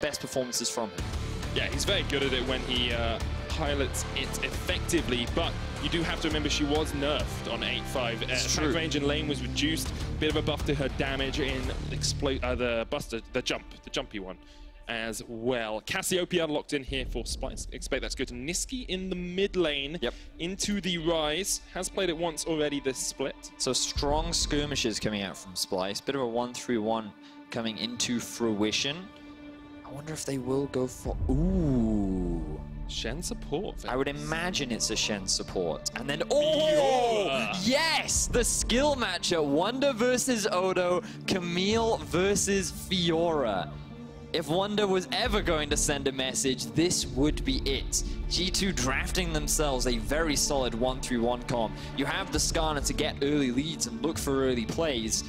best performances from him. Yeah, he's very good at it when he pilots it effectively, but you do have to remember she was nerfed on 8-5. Attack range and lane was reduced, bit of a buff to her damage in the jumpy one as well. Cassiopeia locked in here for Splice. Expect that to go to Niski in the mid lane. Yep. Into the Rise. Has played it once already this split. So strong skirmishes coming out from Splice. Bit of a 1-3-1 coming into fruition. I wonder if they will go for... Ooh. Shen support. I would imagine it's a Shen support. And then... Oh! Yes! The skill matchup. Wonder versus Odo. Camille versus Fiora. If Wonder was ever going to send a message, this would be it. G2 drafting themselves a very solid 1-3-1 comp. You have the Skarner to get early leads and look for early plays.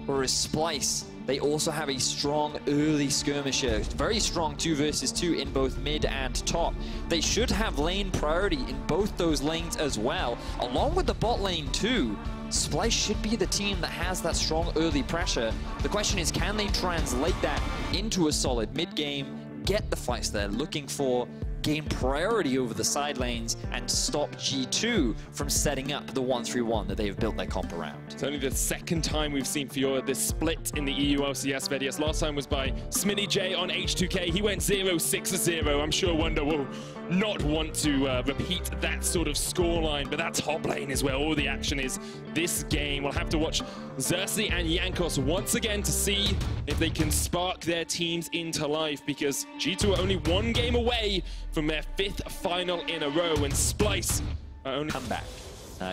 Whereas Splice, they also have a strong early skirmisher. Very strong 2 versus 2 in both mid and top. They should have lane priority in both those lanes as well, along with the bot lane too. Splice should be the team that has that strong early pressure. The question is, can they translate that into a solid mid-game, get the fights they're looking for, gain priority over the side lanes, and stop G2 from setting up the 1-3-1 that they've built their comp around. It's only the second time we've seen Fiora this split in the EULCS VDS. Last time was by Sminny J on H2K. He went 0-6-0. I'm sure Wonder will not want to repeat that sort of scoreline, but that top lane is where all the action is this game. We'll have to watch Xerxes and Jankos once again to see if they can spark their teams into life, because G2 are only 1 game away from their 5th final in a row, and Splice are only come back.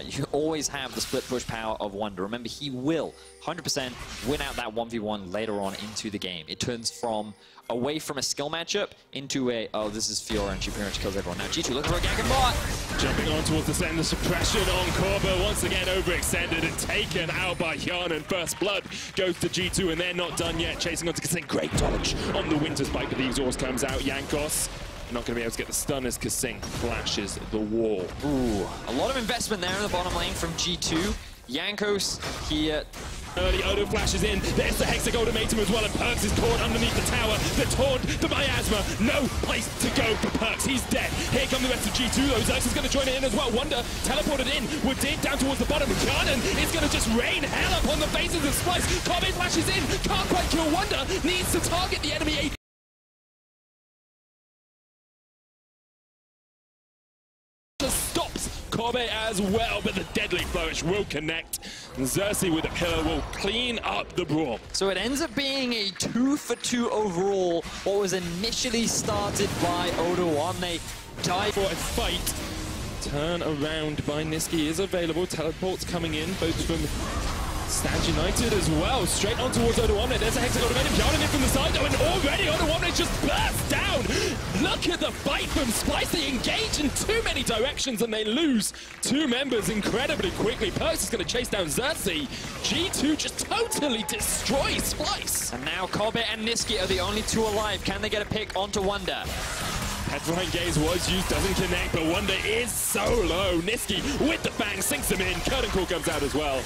You always have the split push power of Wonder. Remember, he will 100% win out that 1v1 later on into the game. It turns from away from a skill matchup into a, oh, this is Fiora and she pretty much kills everyone. Now G2 looking for a gank and bot. Jumping on towards the center, suppression on Korba, once again overextended and taken out by Hyun, and first blood goes to G2, and they're not done yet. Chasing on to Kasing, great dodge on the winter spike, but the exhaust comes out. Jankos not going to be able to get the stun as Kasing flashes the wall. Ooh, a lot of investment there in the bottom lane from G2. Jankos here. Early Odo flashes in. There's the Hexa ultimatum as well, and Perkz is caught underneath the tower. The taunt, the miasma. No place to go for Perkz. He's dead. Here come the rest of G2 though. Xerxes is going to join it in as well. Wonder teleported in. We're down towards the bottom. Garden is going to just rain hell up on the faces of Splice. Kobe flashes in. Can't quite kill Wonder. Needs to target the enemy. Stops Kobe as well, but the deadly flourish will connect. Xerxes with a pillar will clean up the brawl. So it ends up being a 2-for-2 overall. What was initially started by Odo on they dive for a fight. Turn around by Niski is available. Teleports coming in, both from Stand United as well. Straight on towards Odo Omne. There's a Hexa ultimatum. Yarn in from the side though, and already Odo Omne just burst down. Look at the fight from Splice. They engage in too many directions and they lose 2 members incredibly quickly. Perkz is going to chase down Xerxes. G2 just totally destroys Splice. And now Kobe and Niski are the only 2 alive. Can they get a pick onto Wonder? Headline gaze was used, doesn't connect, but Wonder is so low. Niski with the bang sinks him in. Curtain call comes out as well.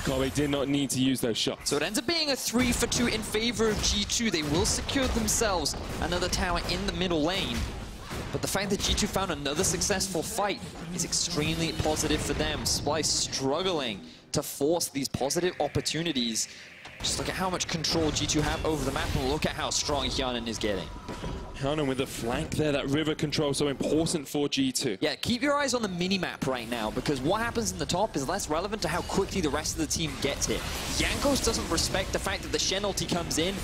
Kobe did not need to use those shots. So it ends up being a 3-for-2 in favor of G2. They will secure themselves another tower in the middle lane. But the fact that G2 found another successful fight is extremely positive for them. Splice struggling to force these positive opportunities. Just look at how much control G2 have over the map, and look at how strong Hyanan is getting. Hyanan with the flank there, that river control so important for G2. Yeah, keep your eyes on the mini-map right now, because what happens in the top is less relevant to how quickly the rest of the team gets here. Jankos doesn't respect the fact that the Shen ulti comes in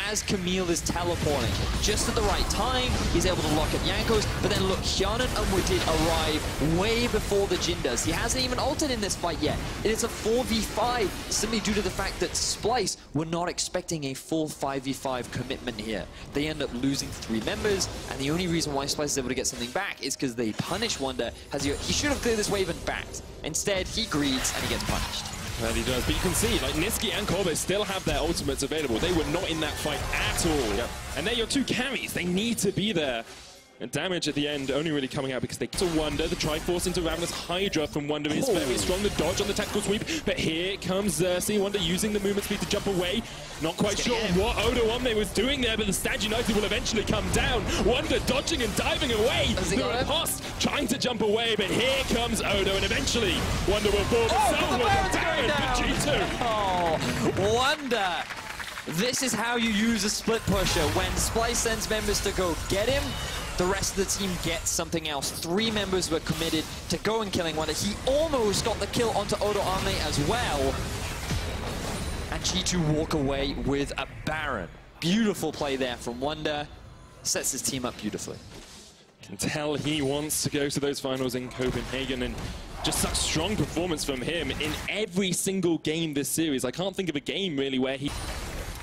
as Camille is teleporting. Just at the right time, he's able to lock at Jankos, but then look, Hyanan and Woodid arrive way before the Jin does. He hasn't even ulted in this fight yet. It is a 4v5, simply due to the fact that Splice were not expecting a full 5v5 commitment here. They end up losing 3 members, and the only reason why Splice is able to get something back is because they punish Wonder. He should have cleared this wave and backed. Instead, he greeds and he gets punished. Well, he does, but you can see, like, Niski and Kobe still have their ultimates available. They were not in that fight at all. Yep. And they're your 2 carries. They need to be there. And damage at the end only really coming out because they to Wonder. The Triforce into Ravenous Hydra from Wonder is very strong. The dodge on the tactical sweep. But here comes Xerxes. Wonder using the movement speed to jump away. Not quite sure what Odo Ome was doing there, but the Stag United will eventually come down. Wonder dodging and diving away. The Riposte trying to jump away, but here comes Odo, and eventually Wonder will fall. Oh, the Baron for G2. Oh, Wonder. This is how you use a split pusher. When Splyce sends members to go get him, the rest of the team gets something else. 3 members were committed to go and killing Wonder. He almost got the kill onto Odo Ame as well. And G2 walk away with a Baron. Beautiful play there from Wonder. Sets his team up beautifully. Can tell he wants to go to those finals in Copenhagen, and just such strong performance from him in every single game this series. I can't think of a game really where he...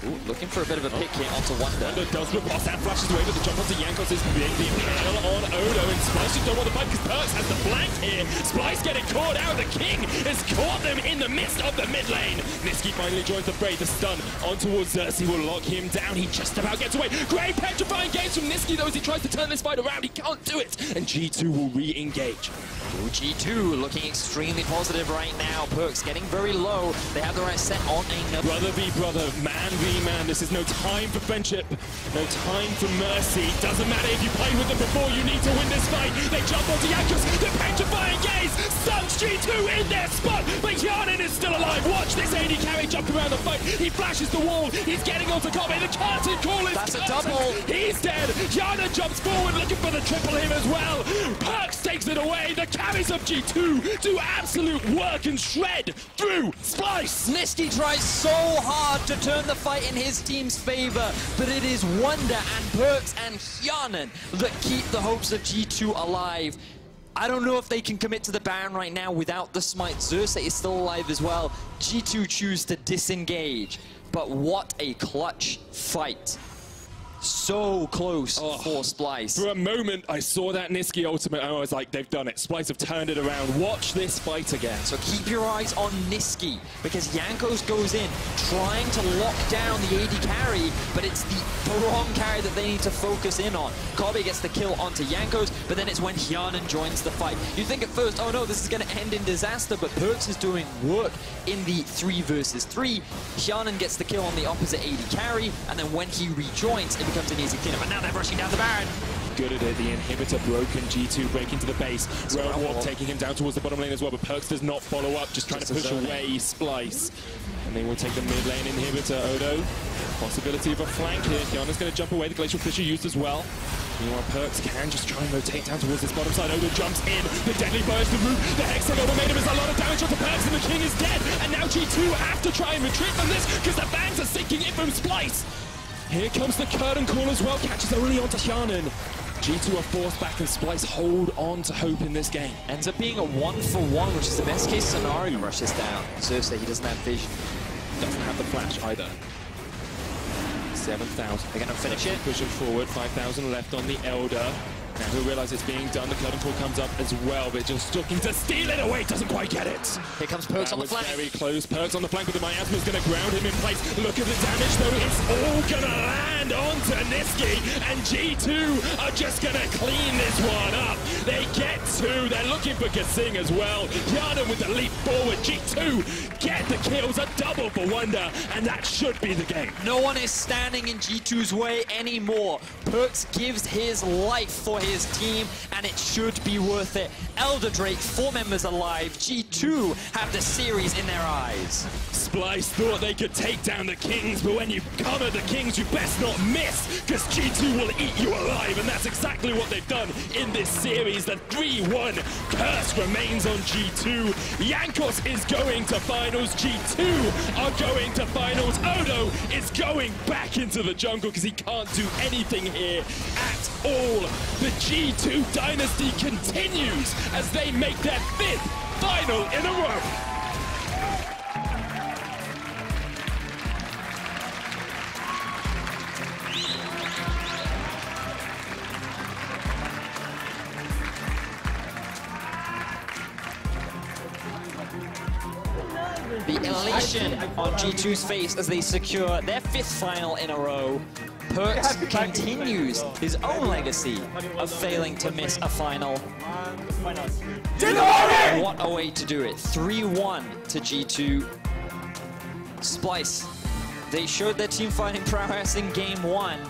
Ooh, looking for a bit of a pick here onto Wonder. Wonder does Riposte and flashes away, but the jump onto Jankos is big. The impale on Odo, and Splyce just don't want to fight because Perks has the flank here. Splyce getting caught out. The King has caught them in the midst of the mid lane. Nisqy finally joins the fray. The stun on towards Xerxes will lock him down. He just about gets away. Great petrifying gaze from Nisqy though as he tries to turn this fight around. He can't do it, and G2 will re-engage. G2 looking extremely positive right now. Perks getting very low. They have the right set on another. Brother v brother, man v man. This is no time for friendship, no time for mercy. Doesn't matter if you played with them before, you need to win this fight. They jump onto Jankos. The petrifying gaze stuns G2 in their spot, but Yanin is still alive. Watch this AD carry jump around the fight. He flashes the wall. He's getting onto Kobe. The curtain call is That's a double. He's dead. Yanin jumps forward looking for the triple him as well. Perks takes it away. The carries of G2 do absolute work and shred through Splyce. Nisqy tries so hard to turn the fight in his team's favor, but it is Wonder and Perks and Hyanan that keep the hopes of G2 alive. I don't know if they can commit to the Baron right now without the smite. Xerxes is still alive as well. G2 choose to disengage, but what a clutch fight. So close for Splyce. For a moment, I saw that Nisqy ultimate and I was like, they've done it. Splyce have turned it around. Watch this fight again. So keep your eyes on Nisqy, because Jankos goes in, trying to lock down the AD carry, but it's the wrong carry that they need to focus in on. Kobe gets the kill onto Jankos, but then it's when Hyanan joins the fight. You think at first, oh no, this is going to end in disaster, but Perks is doing work in the 3 versus 3. Hyanan gets the kill on the opposite AD carry, and then when he rejoins, it becomes an easy cleanup. And now they're rushing down the Baron. Good at it. The inhibitor broken. G2 break into the base. Warp taking him down towards the bottom lane as well, but Perks does not follow up, just trying to push away Splyce. And they will take the mid lane inhibitor. Odo, possibility of a flank here. Kiana's going to jump away. The Glacial Fissure used as well. Meanwhile, Perks can just try and rotate down towards this bottom side. Odo jumps in. The deadly burst, the root. The Hextech Ultimatum is a lot of damage onto Perks, and the King is dead. And now G2 have to try and retreat from this because the bangs are sinking in from Splyce. Here comes the curtain call as well. Catches only onto Hyanan. G2 are forced back, and Splyce hold on to hope in this game. Ends up being a 1-for-1, which is the best case scenario. Rushes down. Xerxes, he doesn't have vision. Doesn't have the flash either. 7,000. They're going to finish it. Pushing forward. 5,000 left on the Elder. Now he'll realize it's being done. The curtain call comes up as well, but just looking to steal it away. Doesn't quite get it. Here comes Perks on the flank. Very close. Perks on the flank, but the miasma's going to ground him in place. Look at the damage, though. It's all going to land onto Nisqy, and G2 are just going to clean this one up. They get 2. They're looking for Kasing as well. Hyanan with the leap forward. G2 get the kills. A double for Wonder, and that should be the game. No one is standing in G2's way anymore. Perks gives his life for his team, and it should be worth it. Elder Drake, 4 members alive. G2 have the series in their eyes. Splyce thought they could take down the Kings, but when you come at the Kings, you best not miss, because G2 will eat you alive, and that's exactly what they've done in this series. The 3-1 curse remains on G2. Jankos is going to finals. G2 are going to finals. Odo is going back into the jungle because he can't do anything here at all. The G2 dynasty continues as they make their 5th final in a row. The elation on G2's face as they secure their 5th final in a row. Perks continues his own legacy of failing to miss a final. What a way to do it. 3-1 to G2. Splice, they showed their team fighting prowess in Game 1,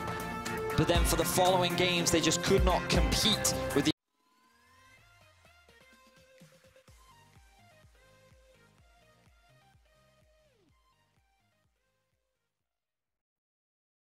but then for the following games, they just could not compete with the